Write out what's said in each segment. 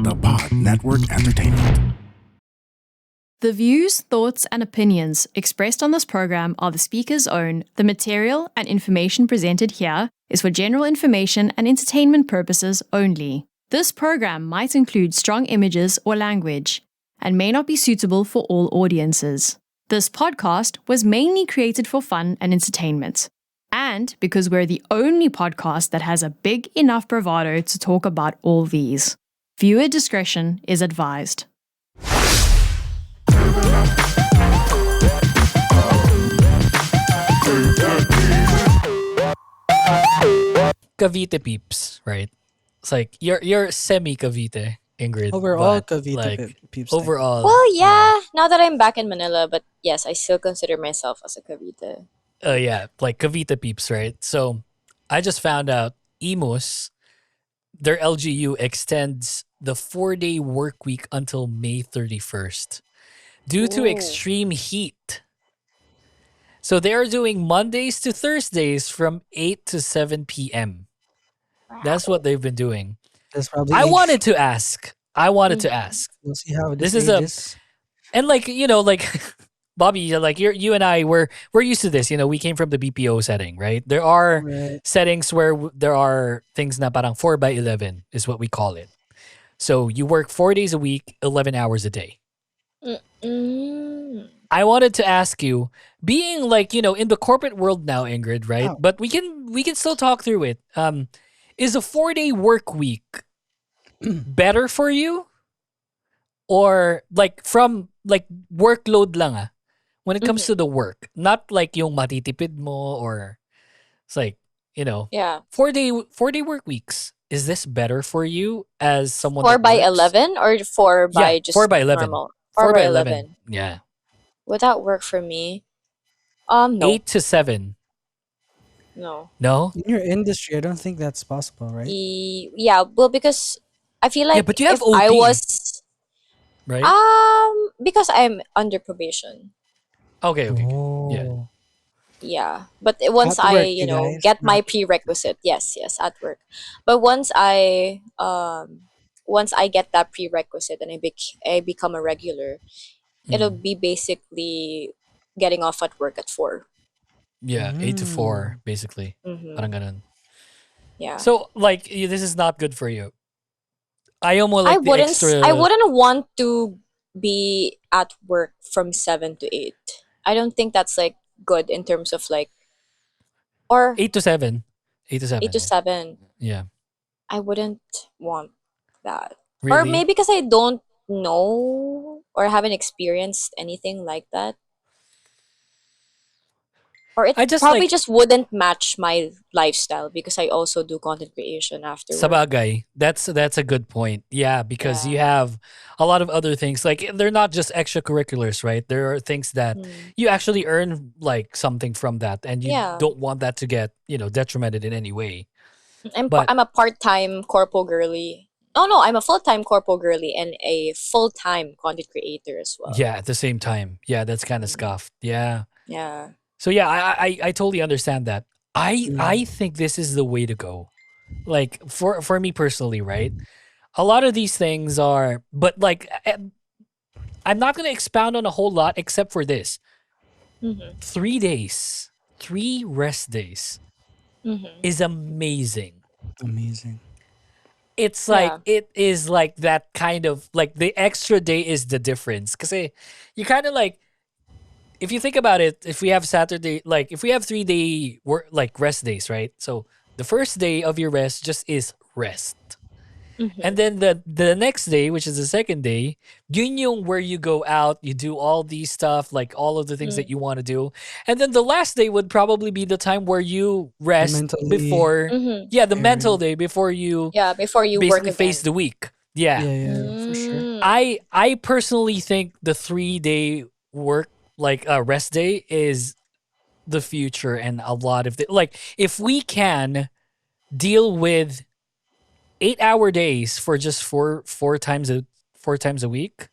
the Pod Network Entertainment. The views, thoughts, and opinions expressed on this program are the speaker's own. The material and information presented here is for general information and entertainment purposes only. This program might include strong images or language and may not be suitable for all audiences. This podcast was mainly created for fun and entertainment, and because we're the only podcast that has a big enough bravado to talk about all these. Viewer discretion is advised. Cavite peeps, right? It's like you're semi Cavite, Ingrid. Overall, but, Cavite like, peeps. overall. Well, yeah. Now that I'm back in Manila, but yes, I still consider myself as a Cavite. Yeah, like Cavite peeps, right? So I just found out Imus, their LGU extends the 4-day work week until May 31st due to Ooh. extreme heat. So they are doing Mondays to Thursdays from 8 to 7 p.m. That's what they've been doing. That's probably. I wanted to ask. We'll see how This this is a- ages. And like, like Bobby, like you and I we're used to this. We came from the BPO setting, right? There are Right. settings where there are things na parang 4x11 is what we call it. So you work 4 days a week, 11 hours a day. Mm. I wanted to ask you, being like, in the corporate world now, Ingrid, right? Oh. But we can still talk through it. Is a 4-day work week better for you? Or like from like workload lang when it comes to the work, not like yung matitipid mo or it's like, Yeah. 4-day work weeks. Is this better for you as someone 4 that by works? 11 or 4 by Yeah, just 4 by 11. normal? 4 by 11. 11. Yeah. Would that work for me? No. 8 to 7. No. No? In your industry, I don't think that's possible, right? Yeah, well, because I feel like but you have if I OT. was Right? because I'm under probation. Okay. Oh. Yeah. Yeah, but once At work, I, you guys? get my prerequisite, yes, at work. But once I get that prerequisite and I become a regular, it'll be basically getting off at work at 4. Yeah, 8 to 4, basically. Mm-hmm. Parang ganun. Yeah. So, like, this is not good for you. Ayaw mo like I the wouldn't extra... I wouldn't want to be at work from 7 to 8. I don't think that's like good in terms of like or 8 to 7. 8 to 7. 8 to 7. Yeah. I wouldn't want that. Really? Or maybe because I don't know or haven't experienced anything like that. Or it I just, probably like- just wouldn't match my lifestyle because I also do content creation after work. Sabagay. That's a good point. Yeah, because Yeah. you have a lot of other things. Like, they're not just extracurriculars, right? There are things that you actually earn like something from that, and you Yeah. don't want that to get, detrimented in any way. I'm a part-time corpo girly. Oh no, I'm a full-time corpo girly and a full-time content creator as well. Yeah, at the same time. Yeah, that's kind of scuffed. Yeah. Yeah. So yeah, I totally understand that. I think this is the way to go. Like for me personally, right? A lot of these things are, but like I'm not gonna expound on a whole lot except for this: Mm-hmm. 3 days, 3 rest days Mm-hmm. is amazing. Amazing. It's like Yeah. it is like that kind of like the extra day is the difference because you kind of like. If you think about it, if we have Saturday, like if we have 3-day work, like rest days, right? So the first day of your rest just is rest. Mm-hmm. And then the next day, which is the second day, yun yung where you go out, you do all these stuff, like all of the things that you want to do. And then the last day would probably be the time where you rest mentally- before, Mm-hmm. the mental day before you Yeah, before you work basically face the again. week. Yeah, for sure. Mm. I personally think the 3-day work rest day is the future, and a lot of like if we can deal with 8-hour days for just four times a week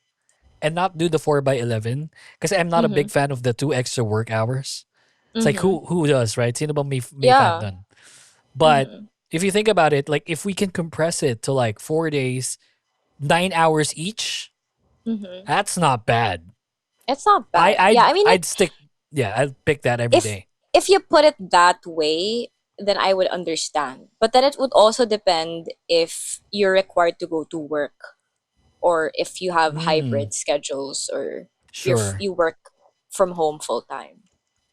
and not do the 4x11 because I'm not a big fan of the 2 extra work hours. It's like who does, right? Sino ba may Yeah. fan dun? But if you think about it, like if we can compress it to like 4 days 9 hours each. Mm-hmm. That's not bad. It's not I bad. Yeah, I'd I mean, I'd stick. Yeah, I'd pick that every if day. if you put it that way, then I would understand. But then it would also depend if you're required to go to work, or if you have Mm, hybrid schedules, or sure. you work from home full time.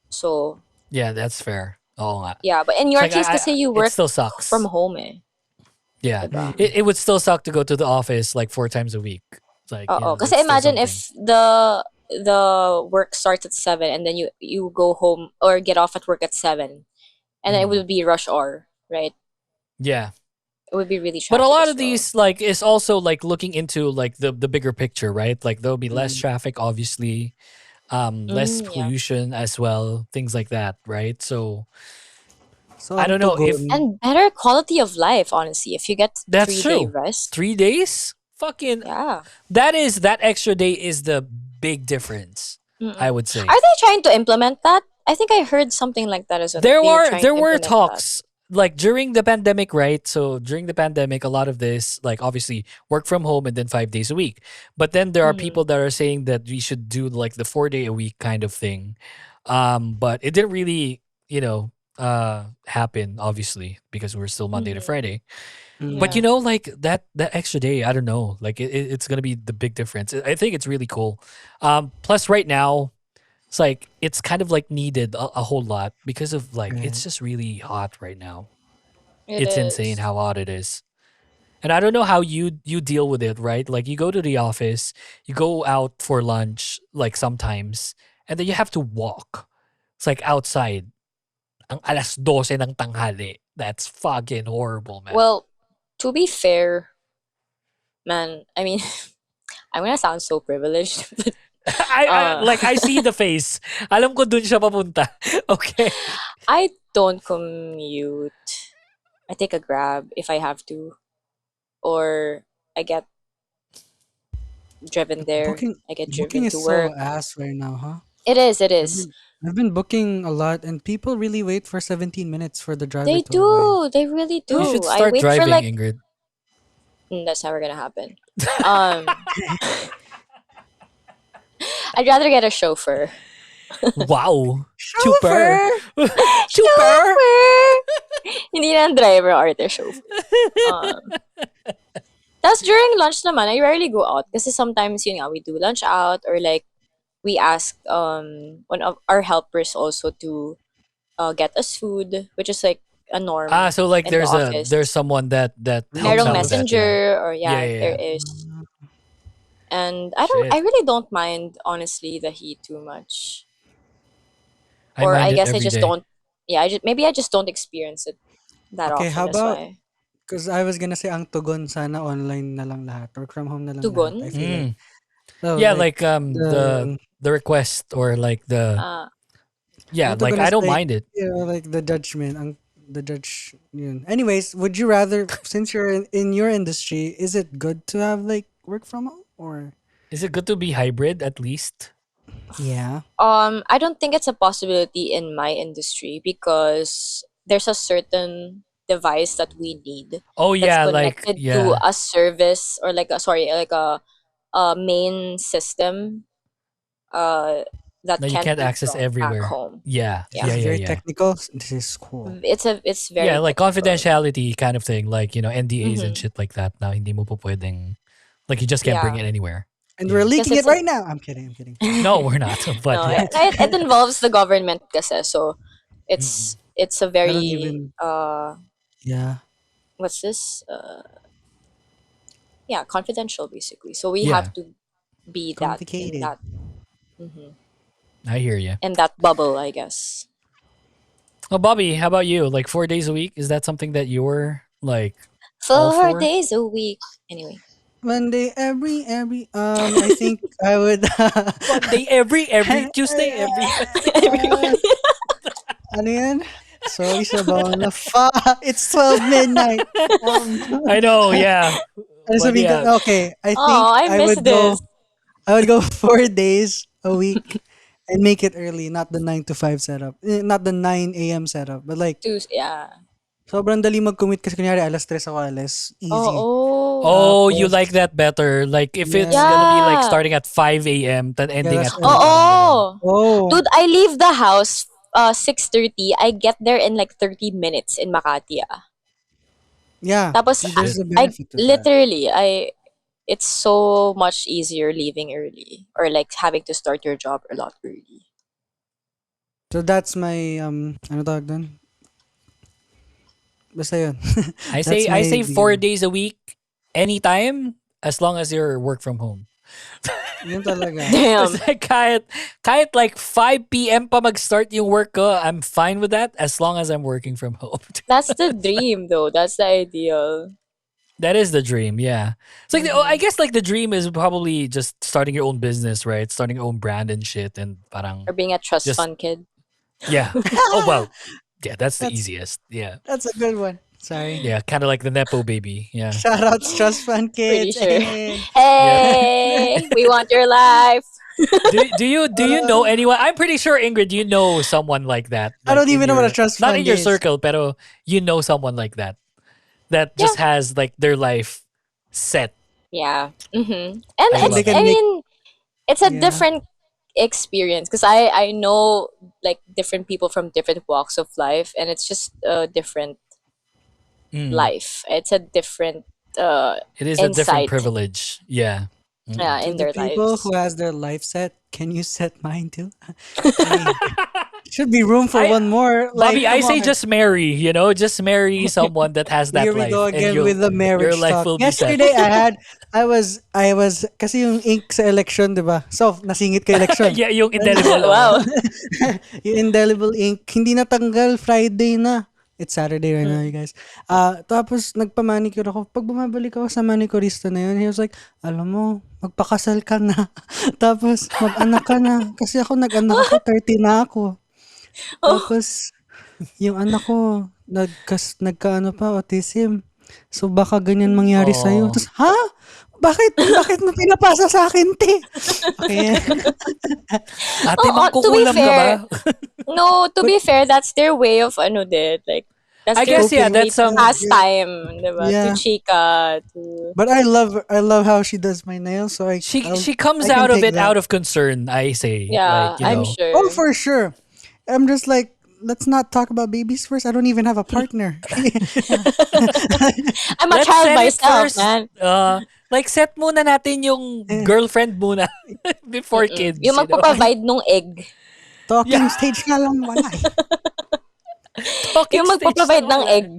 So Yeah, that's fair. Oh, yeah, but in it's your like case, kasi you it work still from sucks. home, eh, Yeah, diba? it would still suck to go to the office like 4 times a week. It's like Oo. Kasi that's still imagine something. if the work starts at 7, and then you go home or get off at work at 7, and then it Mm, would be rush hour, right? yeah. It would be really But a traffic lot as of well. these like is also like looking into like the bigger picture, right? Like there'll be less Mm. traffic, obviously, less Yeah. pollution as well, things like that, right? So So I ang don't know if tugon, And better quality of life, honestly, if you get that's 3-day true. rest. 3 days, fucking Yeah. that extra day is the big difference, I Mm-mm. would say. Are they trying to implement that? I think I heard something like that as well, that they're trying There to were implement that. talks like during the pandemic, right? So during the pandemic, a lot of this, like obviously work from home and then 5 days a week. But then there are Mm-hmm. people that are saying that we should do like the 4 day a week kind of thing. But it didn't really, happen obviously because we're still Monday to Mm-hmm. Friday. But Yeah. mm, like that extra day, I don't know, like it's gonna be the big difference. I think it's really cool. Plus right now it's like it's kind of like needed a whole lot because of like it's right. just really hot right now. It It's insane is. how hot it is. And I don't know how you deal with it, right? Like you go to the office, you go out for lunch like sometimes, and then you have to walk. It's like outside. Ang 12:00 ng tanghali. That's fucking horrible, man. Well, to be fair, man, I mean, I'm gonna sound so privileged, but I uh, like I see the face. Alam ko dun siya papunta. Okay. I don't commute. I take a grab if I have to, or I get driven there. Booking I get booking driven is to so work. ass right now, huh? It is. It I've is. been I've been booking a lot, and people really wait for 17 minutes for the driver They to arrive. do. They really You should do. I start wait for driving, like Ingrid. that's never gonna happen. Um, I'd rather get a chauffeur. Wow. Chuper. Chauffeur! Chuper. Chauffeur! Hindi na ang driver or the chauffeur. Um, Tapos during lunch naman, I rarely go out kasi sometimes yun nga, we do lunch out, or like we ask one of our helpers also to get us food, which is like a Ah, norm so like in the there's office. someone that helps Merong out with Mm. that, yeah. messenger, or Yeah, yeah, yeah, there yeah. is. Mm. And I Shit. really don't mind, honestly, the heat too much. I Or mind I it guess I every just day. don't, yeah, maybe I just don't experience it that Okay, how often, that's about, why. because I was gonna say ang tugon sana online na lang lahat, work from home na lang lahat. I Tugon? feel like Mm. so Yeah, like like the the request or like the Uh, yeah, ang like tugon I is don't like, mind it. like the judgment, the judge yun. Anyways, would you rather, since you're in your industry, is it good to have like work from home or Is it good to be hybrid at least? yeah? I don't think it's a possibility in my industry because there's a certain device that we need Oh that's yeah, like connected to yeah. a service, or like a, sorry, like a main system uh that No, you can't can't be access from back everywhere. home. Yeah, This Yeah. yeah, is yeah, very yeah. technical. This is cool. It's Yeah, very like technical. confidentiality kind of thing, like NDAs and Mm-hmm. shit like that. Now hindi mo po pwedeng like you just can't bring Yeah. it anywhere. And we're Yeah. Because leaking it it's an right now. I'm kidding. I'm kidding. No, we're not. But no, yeah. it involves the government kasi, so Mm-mm. it's a I don't very even. Yeah. what's this? Yeah, confidential basically. So we Yeah, have to be that in Complicated. that mhm, I hear you. in that bubble, I guess. Well, Bobby, how about you? Like 4 days a week? Is that something that you're like all 4? Days a week. Anyway. Monday, I think I would. Monday every Tuesday, every Wednesday. Everyone. Ano yan? Sorry sa bawal na It's 12 midnight. I know, yeah. Ano But sabihin ko? yeah. Okay, I think Oh, I miss this. I would go 4 days a week and make it early, not the 9 to 5 setup. Not the 9 a.m. setup, but like Yeah. Sobrang dali mag-commit kasi kunyari alas 3 ako alas. Easy. Oh. Oh, you Tapos, like that better. Like if it's yeah. gonna be like Yeah. starting at 5 a.m. then Yeah, ending that's at 2, early. parang ganon. Oh. Oh. Dude, I leave the house 6:30. I get there in like 30 minutes in Makati. Yeah. Tapos See, there's a I benefit to that. literally I it's so much easier leaving early or like having to start your job a lot early. So that's my, ano tawag doon? Basta yun. I That's say I my say 4 deal. days a week, anytime, as long as you're work from home. Yun talaga. It's Damn. like kahit like 5 p.m. pa mag-start yung work ko, I'm fine with that as long as I'm working from home. That's the dream though. That's the ideal. That is the dream, yeah. It's like I guess like the dream is probably just starting your own business, right? Starting your own brand and shit, and parang Or being a trust just fund kid. yeah. Oh well, yeah, that's the That's easiest. Yeah, that's a good one. Sorry. yeah, kind of like the nepo baby. Yeah. Shoutouts Trust Fund Pretty Kids. sure. Hey. Hey, we want your life. Do you know anyone? I'm pretty sure Ingrid, you know someone like that. I Like don't in even know what a your trust not fund in your is. circle, pero you know someone like that that Yeah. just has like their life set. Yeah. And I And it's they love can I it. make, mean it's a yeah. different experience because I know like different people from different walks of life and it's just a different Mm. life. It's a different It is a different insight privilege. Yeah. Mm. To in the their people lives. who has their life set, can you set mine too? Hey, should be room for I one more. Like, Bobby, I come say on. just marry, just marry someone that has that Here we go life and again with the your marriage life talk. will be set. Yesterday, I was, kasi yung ink sa election, di ba? So, nasingit ka election. Yeah, yung indelible. Wow. Yung indelible ink, hindi natanggal, Friday na. It's Saturday right now, you guys. Tapos, nagpa-manicure ako. Pag bumabalik ako sa manicurista na yun, he was like, alam mo, magpakasal ka na. Tapos, mag-anak ka na. Kasi ako, nag-anak ako, 30 na ako. Tapos, yung anak ko, nagka-ano pa, autism. So, baka ganyan mangyari sa'yo. Oh. Tapos, ha? Bakit mo pinapasa sa akin, te? Okay. Ate, To be mangkukulam ka ba? fair, no, to be fair, that's their way of ano din. Like that's I their guess, yeah, way that's to some- pastime, diba? To Yeah. chika, to But I love how she does my nails. So She comes I can out of take it that. out of concern, I say. yeah, Like, you I'm know. sure. Oh, for sure. I'm just like, let's not talk about babies first. I don't even have a partner. I'm a Let's child set it myself, first. man. Like set muna natin yung girlfriend muna before kids. Yung you know? magpo-provide nung egg. Talking stage nga lang wala. Talking Yung stage magpo-provide na ng wala. egg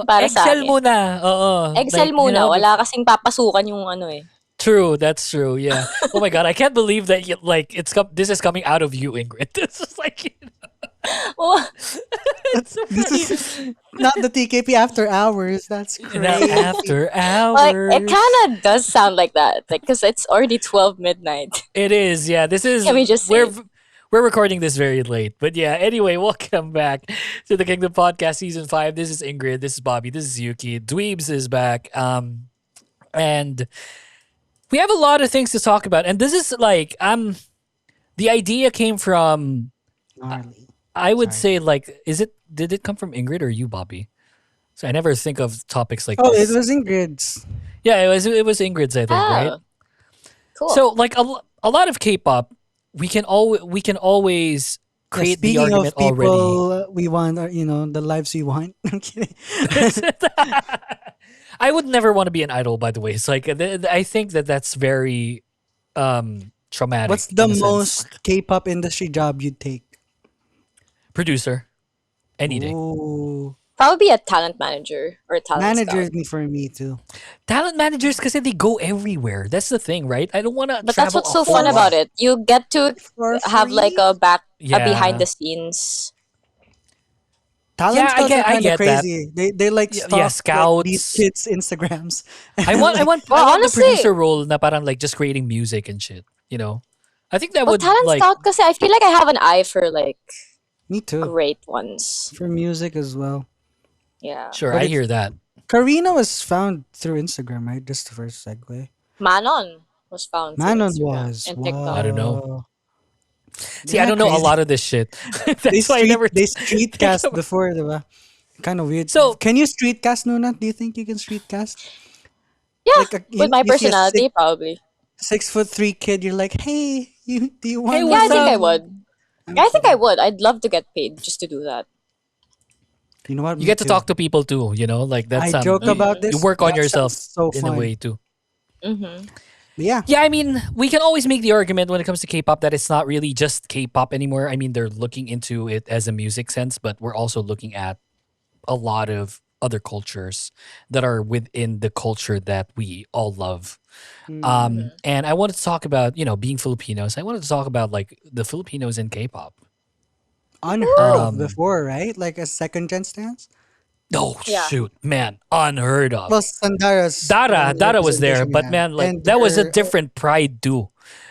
para sa Excel akin. muna. Oo. Excel Like, you muna. know, Wala kasing papasukan yung ano eh. True, that's true. Yeah. Oh my god, I can't believe that like this is coming out of you, Ingrid. This is like Oh, it's so This funny. is not the TKP after hours. That's Now, crazy. after like, hours. it kind of does sound like that. Like, because it's already 12 midnight. It is, yeah. This is Can we just we're recording this very late. But yeah, anyway, welcome back to the Kingdom Podcast Season 5. This is Ingrid, this is Bobby, this is Yuki. Dweebs is back. And we have a lot of things to talk about. And this is like the idea came from Gnarly. I would say like did it come from Ingrid or you, Bobby? So I never think of topics like Oh, this. it was Ingrid's. Yeah, it was Ingrid's, I think, right? Oh, cool. So like a lot of K-pop, we can always create the Speaking argument of people already. we want, the lives we want. I'm kidding. I would never want to be an idol, by the way. It's like I think that's very traumatic. What's the in a sense. most K-pop industry job you'd take? Producer any day? Ooh. Probably a talent manager or a talent Managers scout. me for me too. Talent managers, because they go everywhere. That's the thing, right? I don't want to. But that's what's so fun about it. You get to For have like free? a behind the scenes. Talent Yeah, I scouts get- are I kind of get that. crazy. They like Yeah, stalk like, scouts. these kids' Instagrams. I want Well, the honestly- producer role, na parang like just creating music and shit. You know, I think that Well, would talent like. scout kasi I feel like I have an eye for like Me too. great ones. For music as well. Yeah. Sure, But I it's- hear that. Karina was found through Instagram, right? Just the first segue. Manon was found. through Manon Instagram was. and Wow. TikTok. I don't know. See, Isn't I don't that know a crazy? lot of this shit. They That's why I never. street cast before, diba? Kind of weird. So Can you street cast, Nuna? Do you think you can street cast? Yeah, Like with my you see a personality, probably. 6'3" kid, you're like, hey, do you hey, want Yeah, I what's think up? I to? would. I'm Yeah, I think I kidding. would. I'd love to get paid just to do that. You know what? You Me get to too. talk to people too, like I that's joke about Mm-hmm. you this. work on That sounds yourself so in a fun. way too. Mm-hmm. But yeah. Yeah, I mean, we can always make the argument when it comes to K-pop that it's not really just K-pop anymore. I mean, they're looking into it as a music sense, but we're also looking at a lot of other cultures that are within the culture that we all love. Mm, And I wanted to talk about, being Filipinos. I wanted to talk about like the Filipinos in K-pop. unheard of Um, before, right? Like a second gen stance. oh Yeah. shoot, man, unheard Well, of. Sandara's Dara was there, representation we but have, man, like that was a different pride too.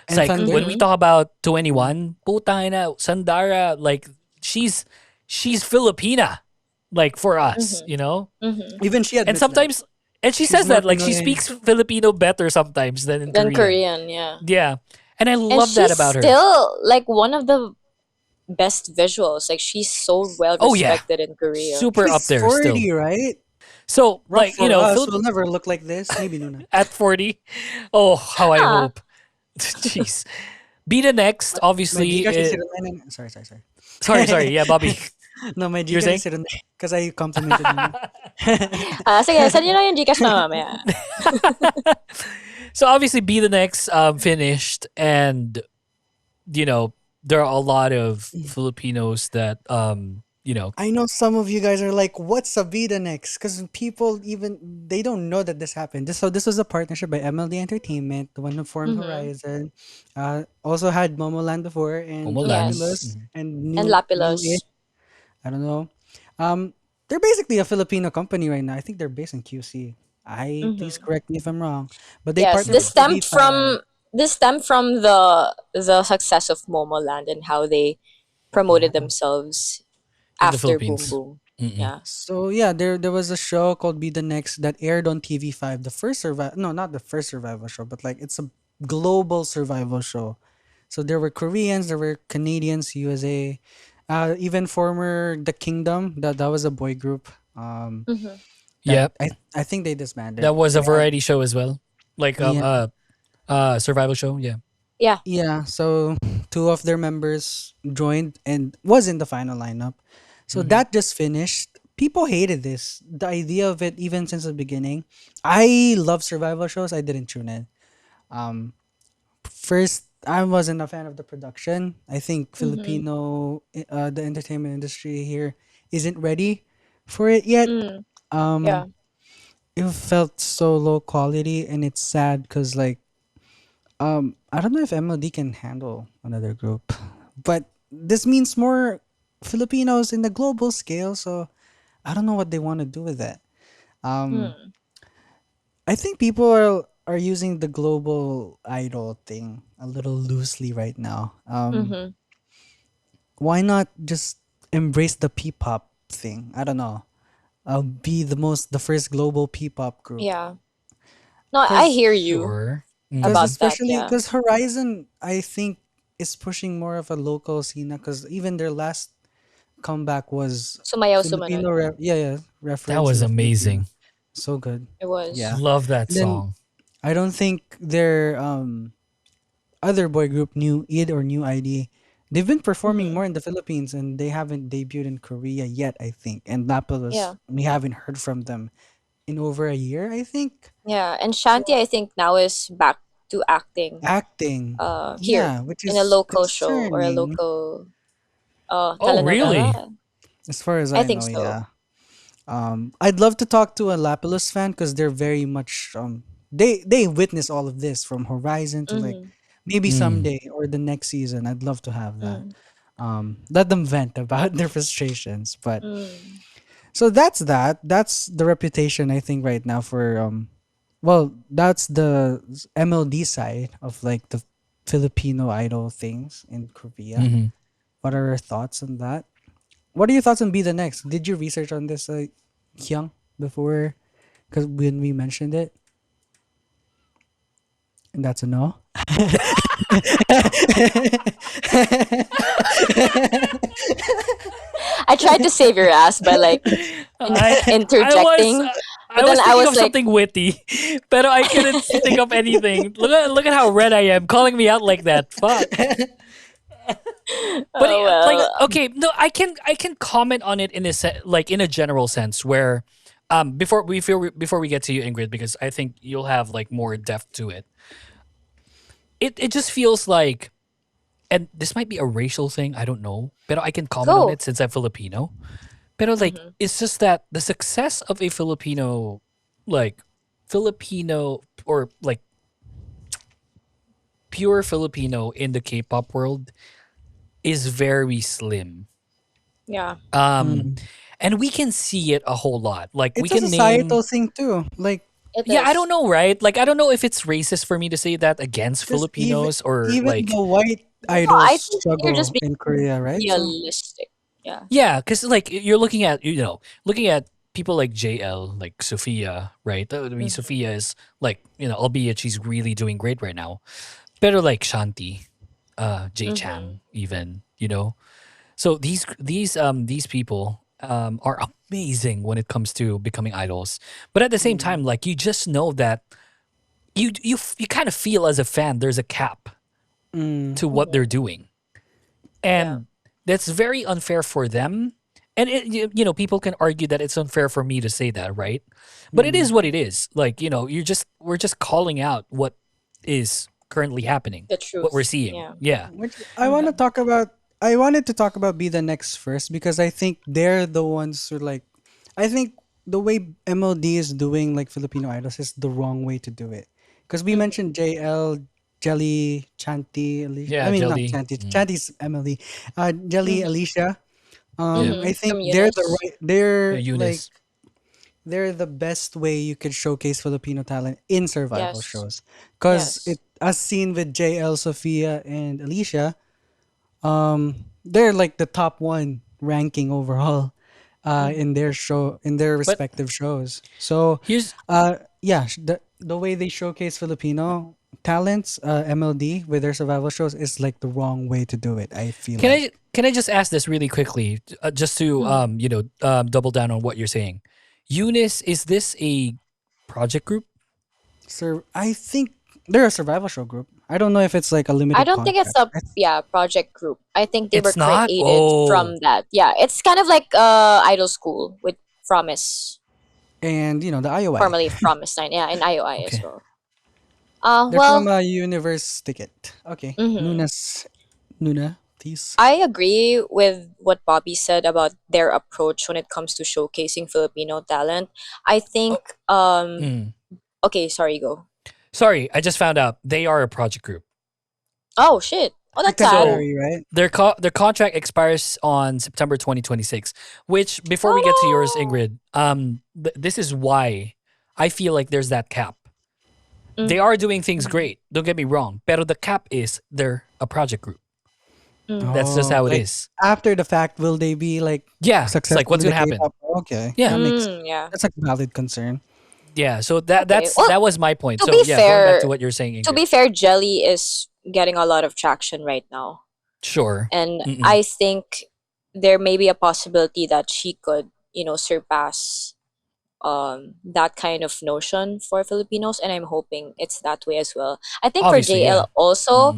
It's and like Thunder. when we Mm-hmm. talk about 21, putang ina, Sandara, like she's she's Filipina, like for us, Mm-hmm. Mm-hmm. Even she And admits that sometimes, and she she's says more that like she Pinoy. speaks Filipino better sometimes than in Then Korean. Korean, yeah. Yeah, and I And love that she's about her. still like one of the best visuals. Like she's so well Oh yeah, respected in Korea. super up She's there still. 40, right? So Rough like for us. Philip We'll never look like this. Maybe Nuna. at 40. Oh, how I Ah, hope. Jeez. Be the next, My obviously. Gcash is sorry, sorry, sorry. Sorry. Yeah, Bobby. No, my You're Gcash saying? is because I complimented Nuna. sige, send nyo lang yung Gcash na mamaya. So obviously, Be the Next finished, and there are a lot of Filipinos that I know some of you guys are like, "What's Sabida next?" Because people even they don't know that this happened. This was a partnership by MLD Entertainment, the one who formed Mm-hmm. Horizon. Also had Momoland before and Homeland. Yes. Lapilus and And new Lapilus. I don't know. They're basically a Filipino company right now. I think they're based in QC. Please Mm-hmm. correct me if I'm wrong, but they Yes, partnered this with stemmed TV5. from the success of Momoland and how they promoted Yeah. themselves In the after Boom Philippines. Boom. Mm-mm. Yeah. So yeah, there was a show called Be the Next that aired on TV5. The first survival, no, not the first survival show, but like it's a global survival show. So there were Koreans, there were Canadians, USA, even former The Kingdom. That was a boy group. Mm-hmm. That Yep. I think they disbanded. That was a They had, variety show as well. Like yeah, survival show. Yeah. Yeah. yeah. So two of their members joined and was in the final lineup. So Mm-hmm. that just finished. People hated this. The idea of it, even since the beginning. I love survival shows. I didn't tune in. Um, First, I wasn't a fan of the production. I think Mm-hmm. the entertainment industry here isn't ready for it yet. Mm. Um, Yeah. it felt so low quality, and it's sad because like I don't know if MLD can handle another group, but this means more Filipinos in the global scale. So I don't know what they want to do with that. Um, Mm. I think people are using the global idol thing a little loosely right now. Mm-hmm. Why not just embrace the P-pop thing? I don't know. Be the first global P-pop group. Yeah. No, I Cause, hear you Sure. cause Mm-hmm. about that. especially Yeah. because Horizon, I think, is pushing more of a local scene. Cause even their last comeback was Sumayaw sumunod. Filipino. Yeah, That reference to was the Filipino. amazing. So good. It was. Yeah. Love that Then song. I don't think their other boy group, New Id or New ID, they've been performing Mm-hmm. more in the Philippines and they haven't debuted in Korea yet, I think. And Lapalus, Yeah. we haven't heard from them in over a year, I think. Yeah. And So Shanti, I think now is back to acting. acting, Here yeah, which in a is local show or a concerning local Oh, really? telenovela. as far as I I think know. so. Yeah. I'd love to talk to a Lapalus fan because they're very much they witness all of this from Horizon to like Mm-hmm. maybe Mm. someday or the next season. I'd love to have that. Mm. Let them vent about their frustrations. But Mm. so that's that. That's the reputation I think right now for well, that's the MLD side of like the Filipino idol things in Korea. Mm-hmm. What are your thoughts on that? What are your thoughts on Be the Next? Did you research on this, Hyung, before? Because when we mentioned it, and that's a no. I tried to save your ass by like I I was interjecting, I but then was I thinking was of like, something witty, but I couldn't think of anything. Look at how red I am, calling me out like that. Fuck. But oh like, well. okay, no, I can comment on it in a like in a general sense where, before we get to you, Ingrid, because I think you'll have like more depth to it. It just feels like, and this might be a racial thing, I don't know, but I can comment on Go. it since I'm Filipino. But like, Mm-hmm. it's just that the success of a Filipino, like Filipino or like pure Filipino in the K-pop world is very slim. Yeah. Um, Mm. and we can see it a whole lot. Like we It's a can name, societal thing too. Like, It yeah, I is. don't know, right? Like I don't know if it's racist for me to say that against because even Filipinos or even like, the white No, idols I think you're just struggle being in Korea, right? So realistic. Yeah. yeah, because like you're looking at, looking at people like JL, like Sophia, right? I mean, Mm-hmm. Sophia is like, albeit she's really doing great right now. Better like Shanti, Jay Mm-hmm. Chang, even, So these people are amazing when it comes to becoming idols. But at the same mm, time, like you just know that you kind of feel as a fan there's a cap mm, to what they're Mm-hmm. doing. Yeah. And that's very unfair for them. And people can argue that it's unfair for me to say that, right? But it is mm. what it is. Like, we're just calling out what is currently happening, The what we're truth. seeing. Yeah. Yeah. Which I want Mm-hmm. to talk about. I wanted to talk about Be the Next first because I think they're the ones who like. I think the way MLD is doing like Filipino idols is the wrong way to do it. Because we Mm-hmm. mentioned JL, Jelly, Chanti, Alicia. I Yeah, mean, not Jelly. Chanti. Mm. Chanti's MLD. Jelly, Mm-hmm. Alicia. Yeah. Mm-hmm. I think From they're the Eunice. right. They're like Eunice. they're the best way you could showcase Filipino talent in survival Yes. shows. Because Yes. it, as seen with JL, Sophia, and Alicia, they're like the top one ranking overall, in Mm-hmm. their show in their But respective shows. So, here's yeah, the way they showcase Filipino talents, MLD with their survival shows is like the wrong way to do it. I feel can like. I just ask this really quickly, just to Mm-hmm. double down on what you're saying. Eunice, is this a project group? So I think they're a survival show group. I don't know if it's like a I limited don't think it's contract. a project group. I think they were It's not. created Oh, from that. Yeah, it's kind of like idol school with Promise, And the IOI. formerly Promise Nine. Yeah, and IOI as okay. well. They're from Well, a universe ticket. Okay. mhm. Nuna, please. I agree with what Bobby said about their approach when it comes to showcasing Filipino talent. I think Oh, mm. okay, sorry, go. Sorry, I just found out they are a project group. Oh shit. Oh, They're that's sad. So temporary, right? their contract expires on September 2026. Which, before we get to yours, Oh Ingrid, this is why I feel like there's that cap. no. They Mm-hmm. are doing things great. Don't get me wrong. Pero the cap is they're a project group. Mm-hmm. That's just Oh, how it like is. after the fact, will they be like Yeah, it's like successful what's in the gonna happen. K-pop? Okay, Yeah, Yeah. that's a valid concern. yeah. So that Okay. that's Well, that was my point. to So be yeah, going back to fair, what you're saying, to Ingrid. be fair, Jelly is getting a lot of traction right now. Sure. And Mm-mm. I think there may be a possibility that she could, surpass that kind of notion for Filipinos, and I'm hoping it's that way as well. I think for Obviously, yeah. JL also,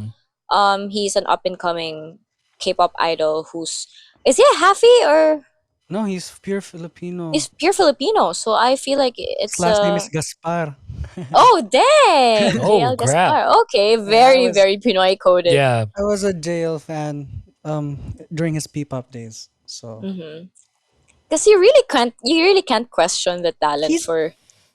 Mm. he's an up and coming K-pop idol who's is he a halfie or No, he's pure Filipino. he's pure Filipino? So I feel like His it's last name a is Gaspar. oh dang Oh JL crap. Gaspar. Okay, Yeah, I very was very Pinoy coded. Yeah. I was a JL fan during his P-pop days. So Mm-hmm. Because you really can't question the talent he's for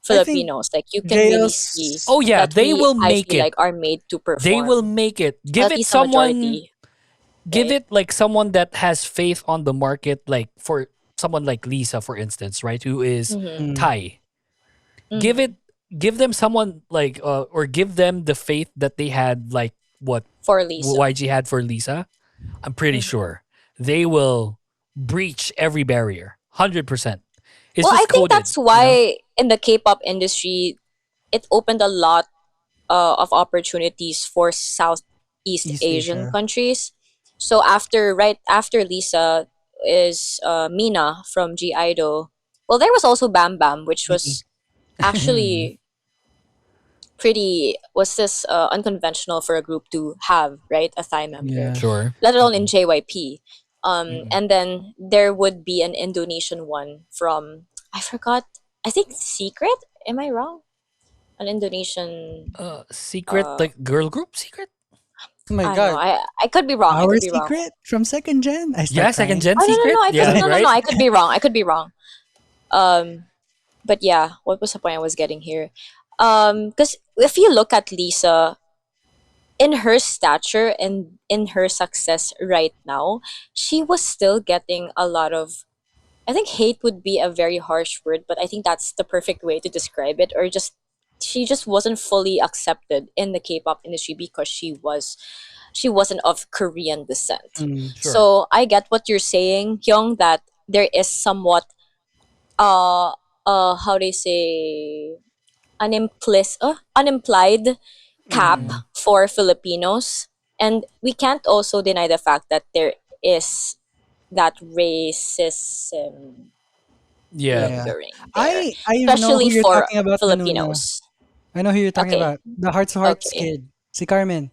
I think Filipinos. Like you can really see JL's Oh yeah. that They we will I make feel it. like are made to They will perform. make it. Give At it least the someone. majority, Give right? it like someone that has faith on the market. Like for someone like Lisa, for instance, right? Who is Mm-hmm. mm, Thai. Give Mm-hmm. it. Give them someone like, or give them the faith that they had, like what For Lisa. YG had for Lisa. I'm pretty Mm-hmm. sure they will breach every barrier. 100%. It's Well, I just think coded, that's why in the K-pop industry, it opened a lot of opportunities for South East East Asian Asia. countries. So right after Lisa is Mina from G Idol. Well, there was also Bam Bam, which Mhm. was actually pretty was this unconventional for a group to have, right, a Thai member, Yeah. Sure. let alone in JYP. Mhm. And then there would be an Indonesian one from, I forgot, I think Secret. Am I wrong? An Indonesian. Secret, Uh, like girl group secret? Oh my I don't know. god. I could be wrong. I Our could be wrong. secret from second gen. I Yeah, start second crying. gen Oh, no, no, secret. no. I could Yeah, no, no, no. right. I could be wrong. I could be wrong. Um, but yeah, what was the point I was getting here? Because if you look at Lisa, in her stature and in her success right now, she was still getting a lot of, I think hate would be a very harsh word, but I think that's the perfect way to describe it. Or just she just wasn't fully accepted in the K-pop industry because she wasn't of Korean descent. Mm. Sure. So I get what you're saying, Hyung, that there is somewhat uh how they say unimplied cap Mm. for Filipinos. And we can't also deny the fact that there is that racism Yeah. Yeah. lingering there, I know who especially you're for talking about, Manuna. Filipinos. I know who you're talking Okay, about. The Hearts to Hearts okay. kid. Si Carmen.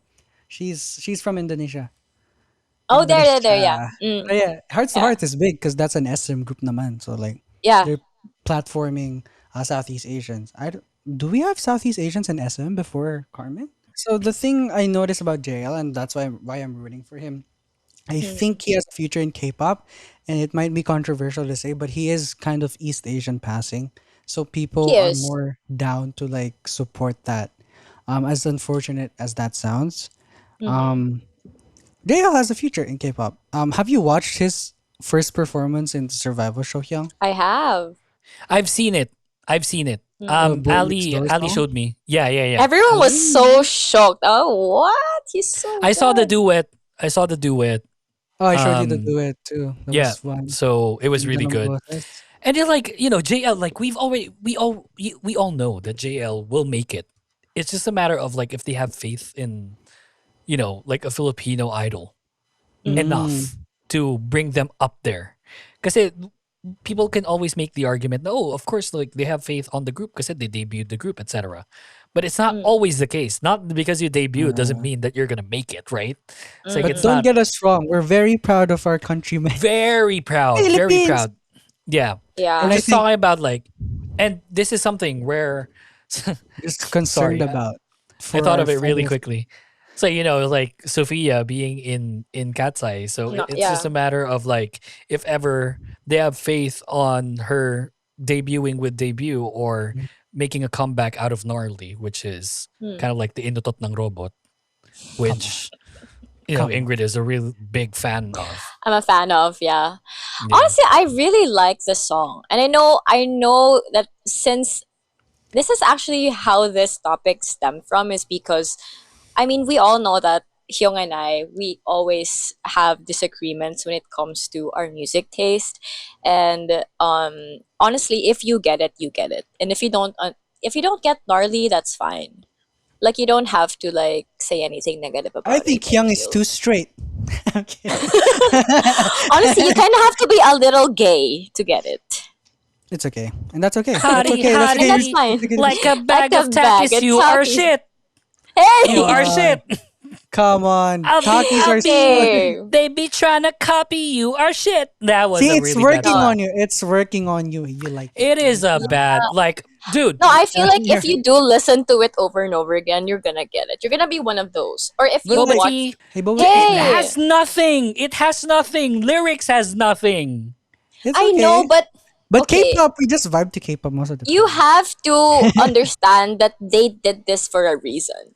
She's from Indonesia. Oh, there, yeah. Indonesia. Mm, Yeah, Hearts to yeah, Hearts is big because that's an SM group naman. So like yeah. they're platforming Southeast Asians. Do we have Southeast Asians in SM before Carmen? So the thing I noticed about JL, and that's why I'm rooting for him. I Mm. think he has a future in K-pop, and it might be controversial to say, but he is kind of East Asian passing, so people He are is. more down to like support that. As unfortunate as that sounds, Mm-hmm. um, JL has a future in K-pop. Have you watched his first performance in the Survival Show, Hyung? I have. I've seen it. I've seen it. Mm. Boy Next Ali Door Ali song. showed me. Yeah, yeah, yeah. Everyone was so Ooh. shocked. Oh, what? He's so I saw the good. duet. I saw the duet. Oh, I showed you the Um, duet too. That yeah. was fun. So it was Ganda really ng good. boses. And then like, JL, like we all know that JL will make it. It's just a matter of like if they have faith in, like a Filipino idol Mm. Mm, enough to bring them up there. Because people can always make the argument, no, of course, like they have faith on the group because they debuted the group, etc. But it's not Mm. always the case. Not because you debut doesn't uh, mean that you're gonna make it, right? It's like but it's Mm-mm. don't not get us wrong. We're very proud of our countrymen. very proud, very Philippines. proud. Yeah, I'm And Yeah. I just think talking about like, and this is something where, just concerned sorry, about I for thought our of it really fellow. quickly. So like Sophia being in Katsai, so No, it's just yeah. a matter of like if ever they have faith on her debuting with debut or making a comeback out of Gnarly, which is Hmm. kind of like the Inutot ng Robot, Come on, which come on. Ingrid is a real big fan of. I'm a fan of, yeah. Yeah, Honestly, I really like the song. And I know that since this is actually how this topic stemmed from is because I mean, we all know that Hyung and I, we always have disagreements when it comes to our music taste. And honestly, if you get it, you get it. And if you don't get gnarly, that's fine. Like you don't have to like say anything negative I about it, think I Young is feel. too straight. I'm kidding. Honestly, you kind of have to be a little gay to get it. It's okay, and that's okay. That's hottie, okay. That's And okay. that's hottie, fine. That's okay. like a Like bag a of bag Takis, of you are Takis. shit. You Come are Hey! on, shit. come on. Takis I'll are be. Okay. They be trying to copy you are shit. That was See, a it's really bad working No, song. on you. It's working on you. You like it. It is Deep a down. bad, like, dude. no, I feel like if You're- you do listen to it over and over again, you're gonna get it. You're gonna be one of those. Or if but you like, watch, Bobati, hey, but it hey, has nothing. It has nothing. Lyrics has nothing. it's I know, okay. but But okay, K-pop, we just vibe to K-pop most of the you time. have to understand that they did this for a reason.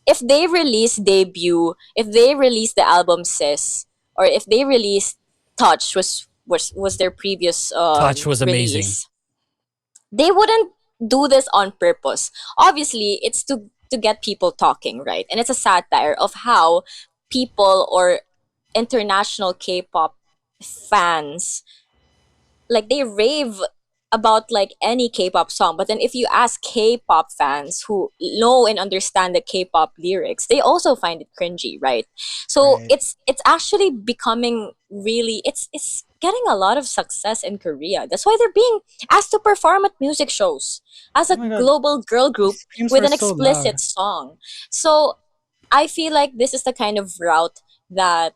If they release debut, if they release the album Sis, or if they release Touch was their previous Touch was amazing. release, they wouldn't do this on purpose. Obviously, it's to get people talking, right? And it's a satire of how people or international K-pop fans like they rave about like any K-pop song. But then if you ask K-pop fans who know and understand the K-pop lyrics, they also find it cringy, right? So Right. it's actually becoming really, it's getting a lot of success in Korea. That's why they're being asked to perform at music shows as Oh a my god, global girl the group screams with were an so loud. explicit song. So I feel like this is the kind of route that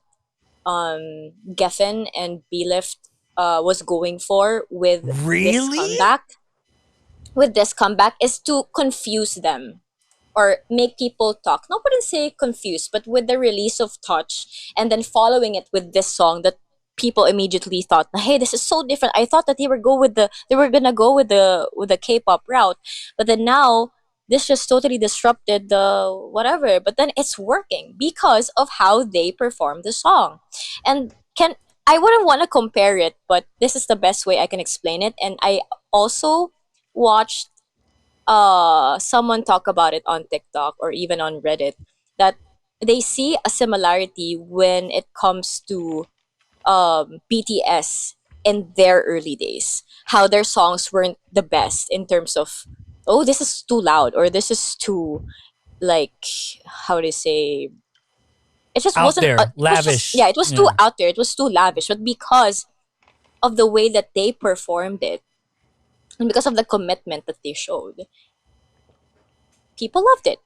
Geffen and Blift was going for Really? with this comeback is to confuse them or make people talk. Not wouldn't say confused, but with the release of Touch and then following it with this song that people immediately thought, hey, this is so different. I thought that they were gonna go with the K-pop route, but then now this just totally disrupted the whatever. But then it's working because of how they perform the song, and can I wouldn't want to compare it, but this is the best way I can explain it. And I also watched someone talk about it on TikTok or even on Reddit that they see a similarity when it comes to BTS in their early days. How their songs weren't the best in terms of, oh, this is too loud or this is too like, how to say, it just Out wasn't. there, It was just, yeah, lavish. it was too Yeah. out there. It was too lavish. But because of the way that they performed it and because of the commitment that they showed, people loved it.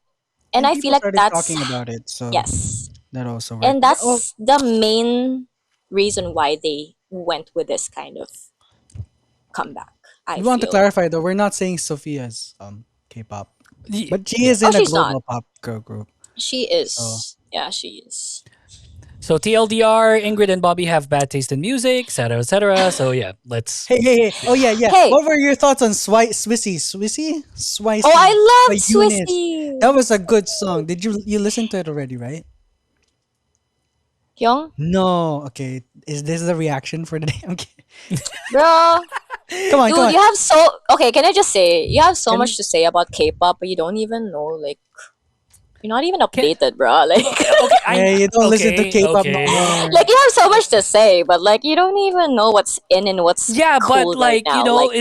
And And I feel people like started that's, talking about it, so yes. that also worked. And Yeah, well, that's the main reason why they went with this kind of comeback, I we want to feel. clarify though, we're not saying Sophia's K-pop, but she Yeah. is Oh, in a she's not. global pop girl group. She So is. Yeah, she is. So TLDR, Ingrid and Bobby have bad taste in music, etc., etc. So yeah, let's. hey. Oh yeah, yeah. Hey. What were your thoughts on Oh, I By loved Eunice? That Swissy. was a good song. Did you listen to it already, right? Young? No. Okay. Is this the reaction for the day? Okay. Bro. Come on, come Dude, on. you have so... Okay, can I just say, you have so much Can to say about K-pop, but you don't even know, like... You're not even Can, updated, bro. Like... okay, okay, Hey, you don't listen to okay, K-pop no okay. more. like, you have so much to say, but, like, you don't even know what's in and what's Yeah, but cool right like now. Like,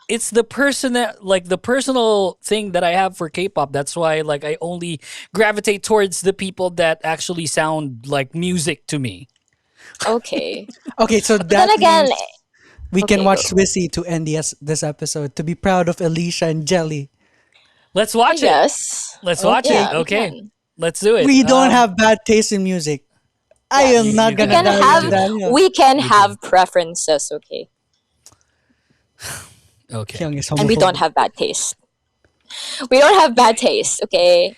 it's the personal like the personal thing that I have for K-pop. That's why like I only gravitate towards the people that actually sound like music to me. okay. Okay, so But then that again... means we can Okay, go. watch Swissy to end this episode to be proud of Alicia and Jelly. Let's I watch it. guess. Let's watch Okay. it. Yeah, we Okay, can. let's do it. We don't have bad taste in music. I am Yes. not You We gonna can do. die You on have... do. that hill. We can You do. have preferences, okay? Okay. Hyung is And we don't homophobic. have bad taste. We don't have bad taste, okay?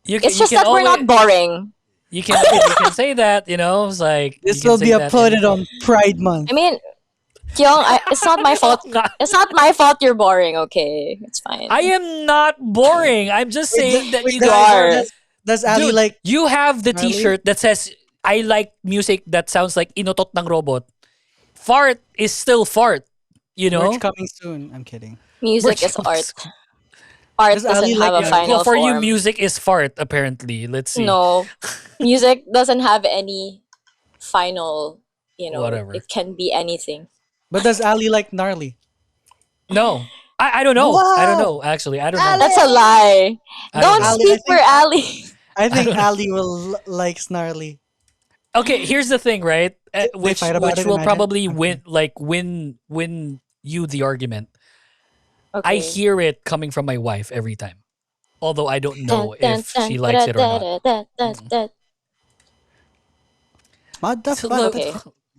It's You just can that we're not always boring. you can say that, you know, it's like you This can will be say that uploaded on anything. Pride Month. I mean, Kyung, it's not my fault. No, It's not my fault you're boring, okay? It's fine. I am not boring. I'm just Wait, saying that wait, you You guys are are. does Ali dude. like You have the Marley? T-shirt that says I like music that sounds like inotot ng robot. Fart is still fart, you know? merch coming soon? I'm kidding. Music Merch is comes- art. Art Does doesn't Ali have like a Yeah, well, final for you, form. music is fart. Apparently, let's see. No. Music doesn't have any final, Whatever. it can be anything. But does Ali like gnarly? No, I don't know. I don't Wow! know. Actually, I don't know. That's a lie. I don't Don't know. Ali, I speak for think Ali. I think don't know. Ali will like snarly. Okay, here's the thing, right? They fight about Which it, will imagine. probably Okay. win you the argument. I Okay. hear it coming from my wife every time, although I don't know Dun, dun, if dun, she likes it or not. da-da-da-da-da-da. So the Okay.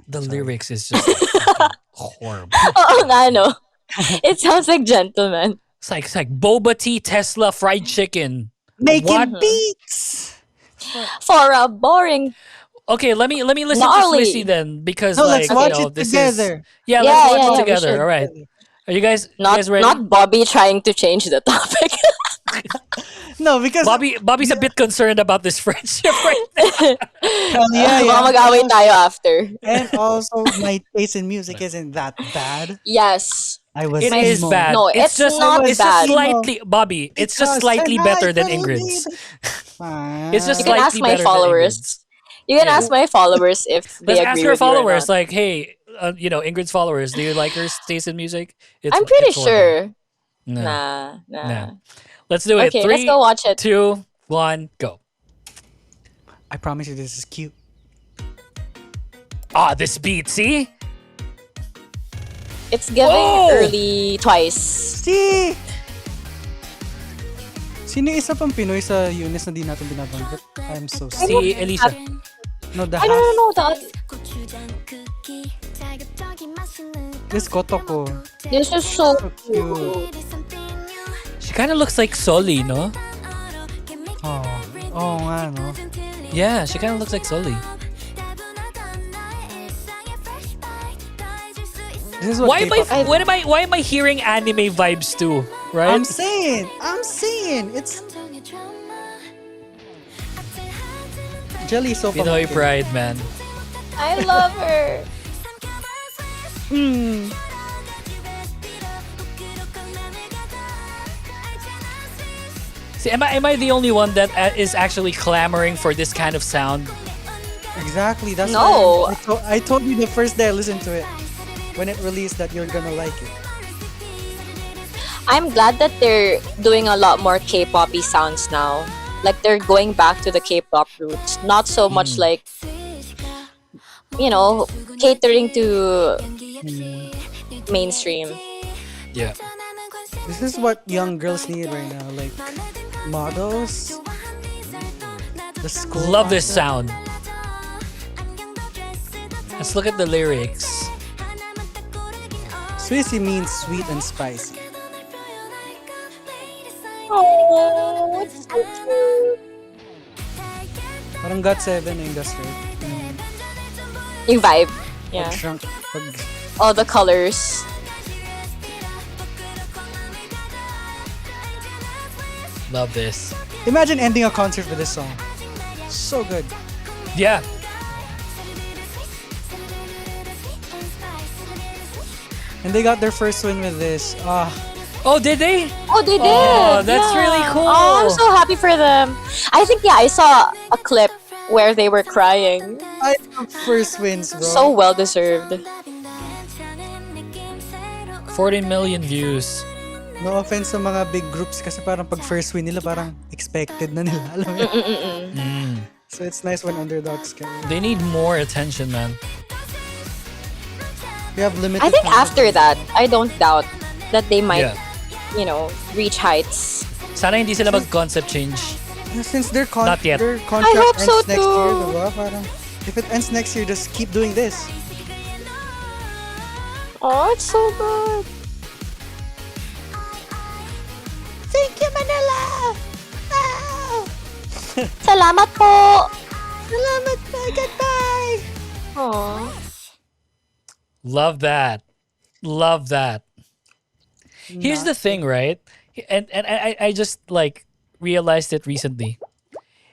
the lyrics is just like fucking horrible. Oh, I know. It sounds like gentleman. It's like boba tea, Tesla, fried chicken. Making Mhm. beats. For a boring... Okay, let me listen Gnarly. to Swissy then because No, like let's watch you know it this together. is yeah, Yeah, let's watch yeah, it yeah, we together. should. All right, are you Not guys ready? not Bobby trying to change the topic. No, because Bobby's a bit concerned about this friendship right now. hell yeah, Baka yeah. mag-away tayo after. And also, my taste in music isn't that bad. Yes. I was It My is emo. bad. No, it's it's just not it's just bad. slightly Bobby. It's just Because slightly tonight better than will be Ingrid's. the- It's just You can ask slightly my better than Ingrid's. followers. You can Yeah. ask my followers if Let's they ask agree our with you or followers not. like, hey, Ingrid's followers. Do you like her taste in music? I'm pretty It's horrible. sure. No, Nah, no. nah. Let's do it. Okay, let's go Three, watch it. 2, 1, go. I promise you this is cute. Ah, this beat. See? It's giving Whoa! early Twice. See? Sino yung isa pang Pinoy sa Eunice na di natin binabanggit? I'm so sorry. Si Alicia. No, the I half. don't know that. This Kotoko. This is so So cute. She kind of looks like Soli, no? Oh nga, no? Yeah, she kind of looks like Soli. This is what K-pop- Why am I hearing anime vibes too? Right? I'm saying. It's Jelly so Pinoy fucking- pride, man. I love her. See, am I the only one that is actually clamoring for this kind of sound? Exactly. That's No. why I told you the first day I listened to it when it released that you're gonna like it. I'm glad that they're doing a lot more K-poppy sounds now. Like they're going back to the K-pop roots, not so much like catering to mainstream. Yeah. This is what young girls need right now, like models. The school. Love this concept. sound. Let's look at the lyrics. Swissy means sweet and spicy. Oh, it's so cute. Parang GOT7 na industry. Yung vibe. Yeah. Shrunk. All the colors. Love this. Imagine ending a concert with this song. So good. Yeah. And they got their first win with this. Oh, did they? Oh, they did. Oh, that's really cool. Oh, I'm so happy for them. I think I saw a clip where they were crying. I love first wins, bro. So well deserved. 40 million views. No offense sa mga big groups kasi parang pag first win nila parang expected na nila. Alam mo yun? So it's nice when underdogs can. They need more attention, man. We have limited I think time. after that, I don't doubt that they might, Yeah. reach heights. Sana hindi sila mag-concept change. Since their, Not yet. their contract I hope ends so next year, too. diba? Parang, if it ends next year, just keep doing this. Oh, it's so good. Thank you, Manila! Wow! Salamat po! Salamat na, goodbye! Aww. Love that. Love that. Here's the thing, right? And I just like realized it recently.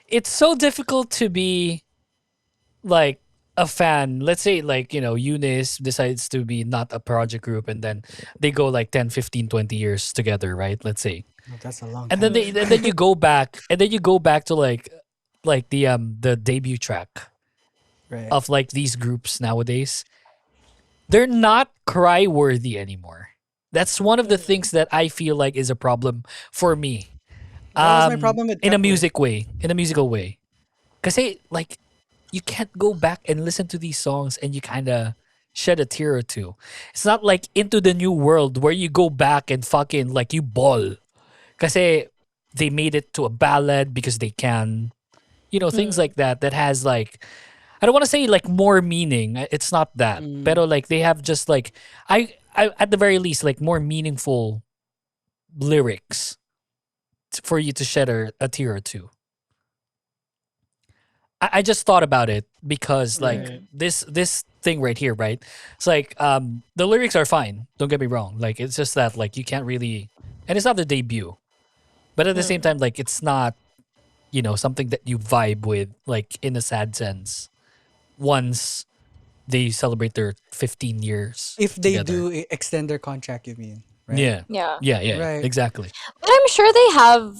It's so difficult to be like a fan. Let's say like, Eunice decides to be not a project group and then they go like 10, 15, 20 years together, right? Let's say. Oh, that's a long And time. then you go back to like the debut track Right. of like these groups nowadays. They're not cry worthy anymore. That's one of the things that I feel like is a problem for me. That was my problem with in a Kepler. musical way. Kasi like you can't go back and listen to these songs and you kind of shed a tear or two. It's not like Into the New World where you go back and fucking like you bawl. Kasi they made it to a ballad because they can. Things like that has like I don't want to say like more meaning. It's not that. Pero like they have just like I at the very least like more meaningful lyrics for you to shed a tear or two. I just thought about it because like this thing right here, right? It's like the lyrics are fine. Don't get me wrong. Like it's just that like you can't really, and it's not the debut, but at the same time like it's not something that you vibe with like in a sad sense. Once they celebrate their 15 years. If they together. do extend their contract, you mean? Right? Yeah. Yeah. Right. Exactly. But I'm sure they have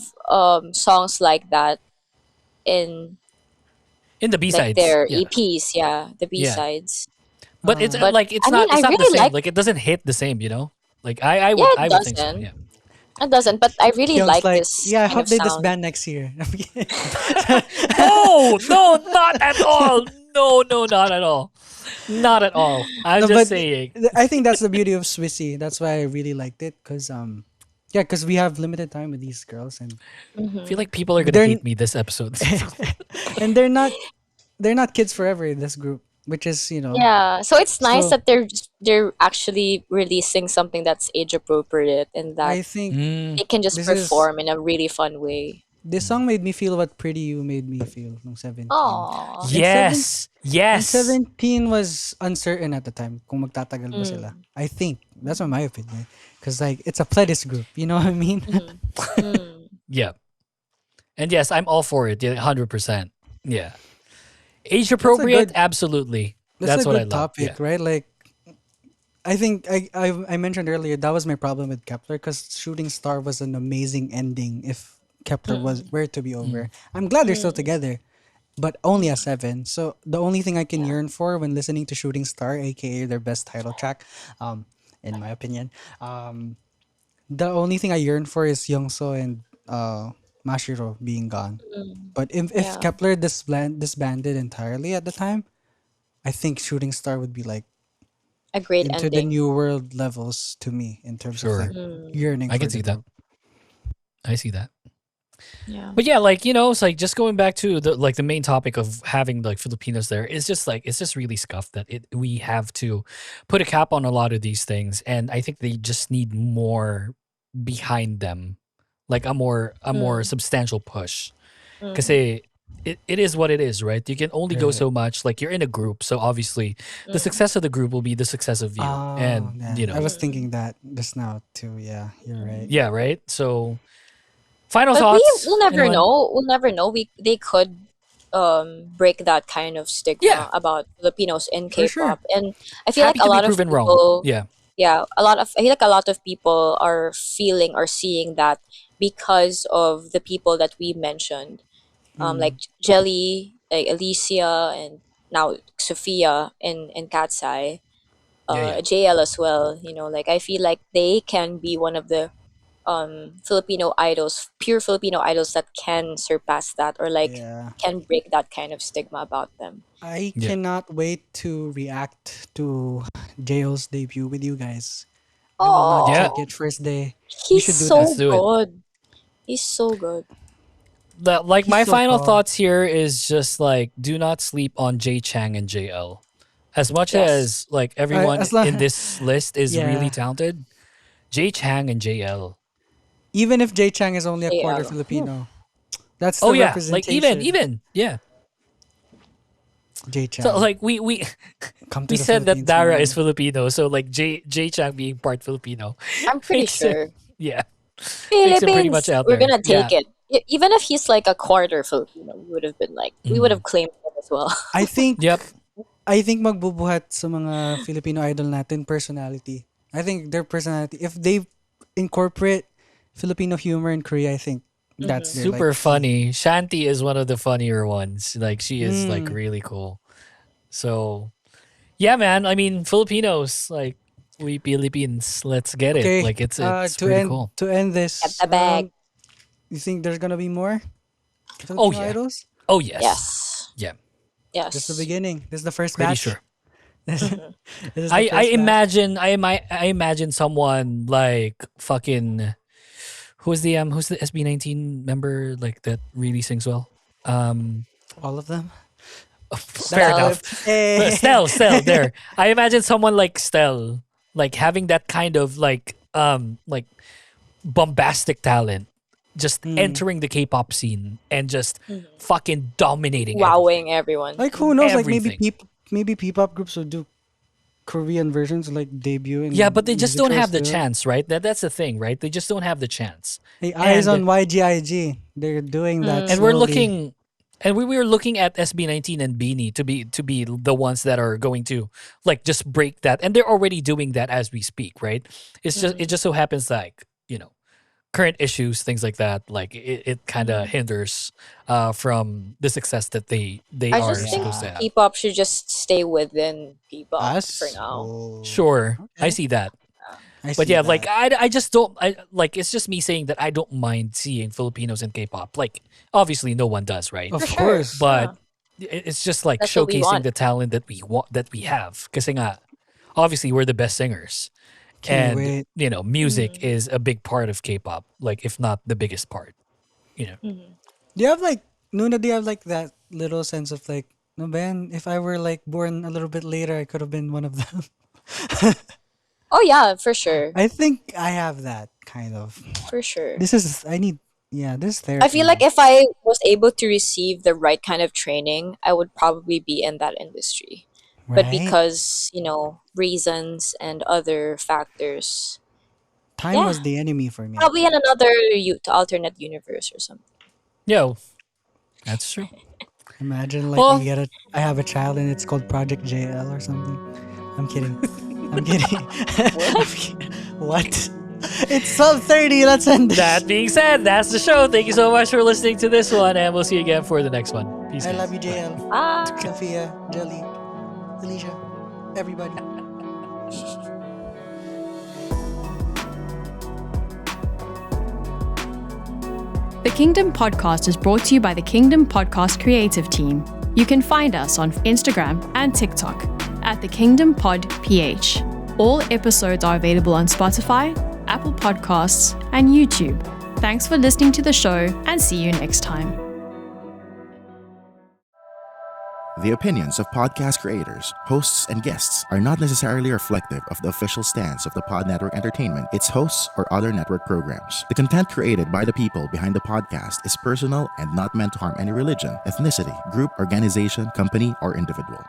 songs like that in In the B-sides. like their yeah. EPs, the B-sides. But it's But like it's I mean, not I the really same. like. Like it doesn't hit the same, you know? Like Yeah, I it would think so. doesn't. Yeah. It doesn't. But I really Kyung's like like, this yeah, I kind hope of they sound. disband next year. No, no, not at all. No, no, not at all. Not at all. I'm No, just but saying. I think that's the beauty of Swissy. That's why I really liked it, cause yeah, cause we have limited time with these girls, and I feel Hmm. like people are gonna they're hate me this episode. and they're not kids forever in this group, which is Yeah, so it's nice so that they're actually releasing something that's age appropriate and that I think Mm, they can just this is perform in a really fun way. this song made me feel what Pretty You made me feel nung 17. Aww. And seven yes, and yes. 17 was uncertain at the time kung magtatagal ba sila. Mm. I think that's my opinion, cause like it's a pledis group, you know what I mean? Mm. Mm. Yeah. And yes, I'm all for it. Yeah, 100%. Yeah. Age That's a appropriate, good absolutely. that's That's a what I good love. Yeah. topic, right? Like I think I mentioned earlier that was my problem with Kepler, because Shooting Star was an amazing ending if Kepler was Mm. were to be Mm. over. I'm glad they're still Mm. together, but only a Yeah. 7. So the only thing I can Yeah. yearn for when listening to Shooting Star, aka their best title track, um, in my opinion, the only thing I yearn for is Youngso and Mashiro being gone. Mm. But if Yeah. Kepler disbanded entirely at the time, I think Shooting Star would be like A great into the ending. new world levels to me in terms of like Sure. Mm. yearning I for can the see that. group. I see that. Yeah. But yeah, like, it's like just going back to the main topic of having like Filipinos there, it's just like it's just really scuffed that we have to put a cap on a lot of these things, and I think they just need more behind them. Like a more Mm. substantial push. Because Mm. it is what it is, right? You can only go Right. so much. Like you're in a group, so obviously the Mm. success of the group will be the success of you. Oh, And yeah. I was Mm. thinking that just now too. Yeah, you're right. Mm. yeah, right? So final But thoughts, we'll never anyone? know. We'll never know. They could break that kind of Yeah, stigma about Filipinos in For sure. K-pop, and I feel like happy a to be lot of proven wrong. people, Yeah. yeah, I feel like a lot of people are feeling or seeing that because of the people that we mentioned, Mm, like Jelly, like Alicia, and now Sophia and Katsai, Yeah, yeah. JL as well. Like I feel like they can be one of the Filipino idols, pure Filipino idols that can surpass that or like yeah. can break that kind of stigma about them. I Yeah. cannot wait to react to JO's debut with you guys. I will not Yeah. check Oh, it first day. We he's should do Let's that. so do it. good. He's so good. Like He's my so final tall. thoughts here is just like do not sleep on Jay Chang and JL. As much Yes. as like everyone As long, in this list is really yeah. talented, Jay Chang and JL. Even if Jay Chang is only a quarter JL. Filipino, that's Oh the yeah, like even representation. even yeah. Jay So Chang, like we come to we the said that Philippines, Dara is man. Filipino, so like Jay Chang being part Filipino I'm pretty makes it sure. yeah makes it pretty much Philippines, out we're there. gonna Yeah. take it. Even if he's like a quarter Filipino, we would Mhm. have claimed him as well. I think Yep. I think magbubuhat sa mga Filipino idol natin personality. I think their personality, if they incorporate Filipino humor in Korea, I think that's Hmm. their like Super key. funny. Shanti is one of the funnier ones. Like she is like Mm. really cool. So yeah, man. I mean, Filipinos, like we Philippines, let's get it. Okay. Like it's To pretty end cool. to end Get this, the bag. you think there's gonna be more Oh Filipino yeah. idols? Oh yes. Yes. Yeah. This is the Yes. beginning. This is the first Pretty batch. sure. this Hmm. is the I first batch. imagine I imagine someone like fucking who's the SB19 member like that really sings well. Um All of them. That's fair the Style. enough. clip. Hey. Stell there. I imagine someone like Stell like having that kind of like bombastic talent just Mm. entering the K-pop scene and just Mhm. fucking dominating everything. Wowing everyone. Like who knows? Like Everything. maybe P-pop groups will do Korean versions, like debut Yeah, in but they just music don't shows have the too. chance, right? That's the thing, right? They just don't have the chance. Hey, eyes And on YGIG. They're doing that Mm. and we're slowly. looking and we were looking at SB19 and Beanie to be the ones that are going to like just break that, and they're already doing that as we speak, right? It Mm. just so happens like current issues, things like that, like it kind of hinders from the success that they I are just think supposed to have. K-pop should just stay within P-pop for Us? now. Oh, Sure, I okay. see that. I But see yeah, like that. I just don't. I like it's just me saying that I don't mind seeing Filipinos in K-pop. Like obviously, no one does, right? Of For sure. course. But it's just like That's what we showcasing want. the talent that we want, that we have. Kasi nga, obviously, we're the best singers, Can't and wait. music Mhm. is a big part of K-pop. Like if not the biggest part. You know. Mhm. Do you have like Nuna? Do you have like that little sense of like, no Ben? If I were like born a little bit later, I could have been one of them. Oh yeah, for sure. I think I have that kind of. For sure. This is I need. Yeah, this is I therapy feel like now. if I was able to receive the right kind of training, I would probably be in that industry. But Right? because, reasons and other factors, Time was yeah, the enemy for me. I probably in think. another alternate universe or something. Yo, that's true. Imagine like Well, I have a child and it's called Project JL or something. I'm kidding. I'm kidding. I'm kidding. What? It's 12:30. Let's end this. that being said, that's the show. Thank you so much for listening to this one, and we'll see you again for the next one. Peace. I guys. love you, Bye. JL. Bye. Sophia, Jelly, Alicia, everybody. The Kingdom Podcast is brought to you by the Kingdom Podcast Creative Team. You can find us on Instagram and TikTok at the Kingdom Pod PH. All episodes are available on Spotify, Apple Podcasts, and YouTube. Thanks for listening to the show, and see you next time. The opinions of podcast creators, hosts, and guests are not necessarily reflective of the official stance of the Pod Network Entertainment, its hosts, or other network programs. The content created by the people behind the podcast is personal and not meant to harm any religion, ethnicity, group, organization, company, or individual.